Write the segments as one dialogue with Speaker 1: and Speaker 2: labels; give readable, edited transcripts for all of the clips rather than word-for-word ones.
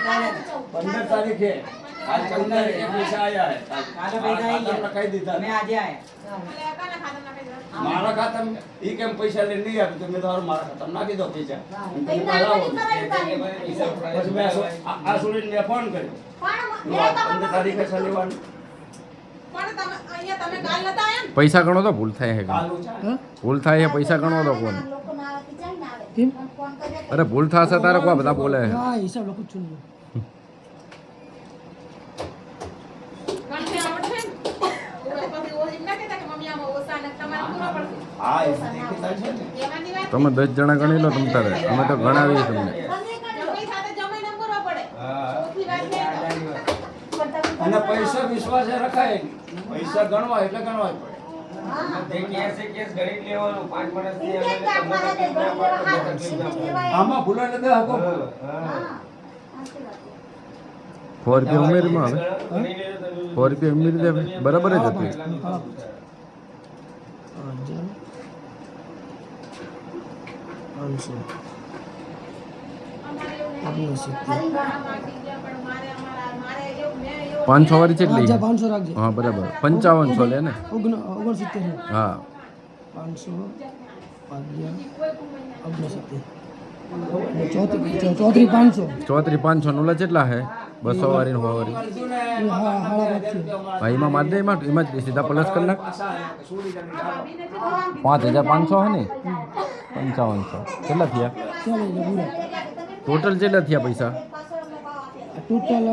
Speaker 1: 15 तारीख है आज 14 तारीख पैसा आया है कही दीधा
Speaker 2: मैं आज आया
Speaker 1: मारा खाता ई केम पैसा ले नहीं आवे तो मैं तो मारा खाता नाखी दो पैसा बस मैं आ सुनील ने फोन કર્યો 15 તારીખે શનિવાર
Speaker 3: પૈસા ગણો તો ભૂલ થાય હે ભૂલ થાય હે પૈસા ગણો તો કોણ અરે ભૂલ થશે તારે કોઈ બધા બોલે હે
Speaker 4: હા હિસાબ લખું છું
Speaker 1: હા એ દેખતા છે ને
Speaker 3: તમે 10 જણા ગણી લો તમ તારે અમે તો ગણાવીએ તમને
Speaker 1: અને પૈસા વિશ્વાસે રખાય પૈસા ગણવા એટલે ગણવા જ પડે આમાં ભૂલો ને દે હકો
Speaker 3: 4 રૂપિયા ઉમેરમાં આવે 4 રૂપિયા ઉમેરી દે બરાબર જ હતું પાંચસો વાળી કેટલી
Speaker 4: 500 રાખજે
Speaker 3: હા બરાબર 5500 લે ને
Speaker 4: 69
Speaker 3: હા
Speaker 4: 500 ચોત્રી 500
Speaker 3: નું લે કેટલા હે 200 વાળી 100 વાળી ભાઈ એમાં માર દે એમાં જ સીધા પ્લસ કરી નાખ 5500 હે ને 5500 કેટલા થયા ટોટલ કેટલા થયા પૈસા
Speaker 4: ટોટલ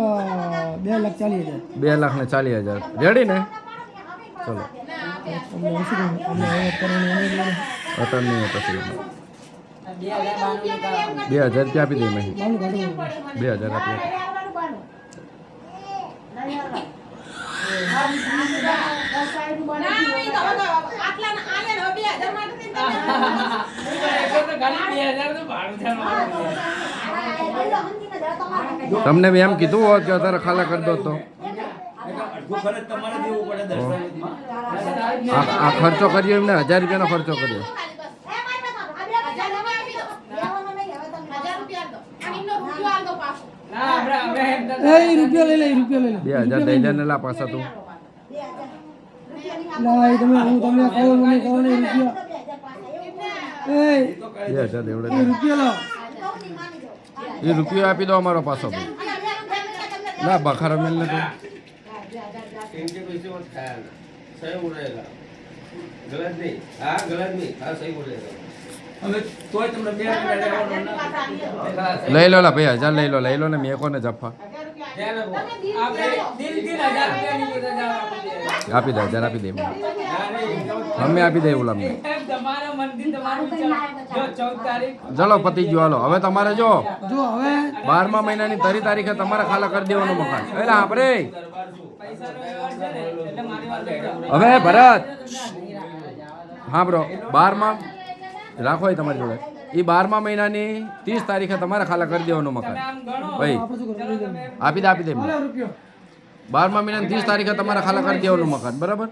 Speaker 3: 2,40,000 રેડી ને ચલો અટલ નહીં પછી 2,000 રૂપિયા આપી દે મેં 2,000 આપી તમને મેં એમ કીધું હોત કે અત્યારે ખાલા કરી દો તો આ ખર્ચો કર્યો એમને 1,000 રૂપિયાનો ખર્ચો કર્યો
Speaker 4: રૂપિયા લઈ લે
Speaker 3: 2,000 દઈ દે ને લા પાછા તું
Speaker 4: લાય તમે હું તમને કહું મને કહો ને રૂપિયા
Speaker 3: 2,000 દેવડે
Speaker 4: રૂપિયા લો
Speaker 3: એ રૂપિયો આપી દો અમારો પાછો ના બખારો મેલ ને તું લઈ લો લા ભાઈ 1,000 લઈ લો ને મેં કોને જફા આપી દે 1,000 આપી દે અમે આપી દે ઓલા અમને ચલો પતિ ગયો હાલો હવે તમારે જો
Speaker 4: હવે
Speaker 3: 12મા મહિનાની 3 તારીખે તમારે ખાલા કરી દેવાનું મકાન એટલે આપણે હવે ભરત હા બ્રો 12મા રાખો એ તમારી જોડે એ 12મા મહિનાની 30 તારીખે તમારે ખાલા કરી દેવાનું મકાન ભાઈ આપી દે 12મા મહિનાની 30 તારીખે તમારે ખાલા કરી દેવાનું મકાન બરાબર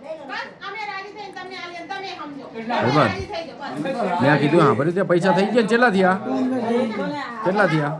Speaker 3: મેં કીધું હા ભરી ત્યાં પૈસા થઈ ગયા કેટલા થયા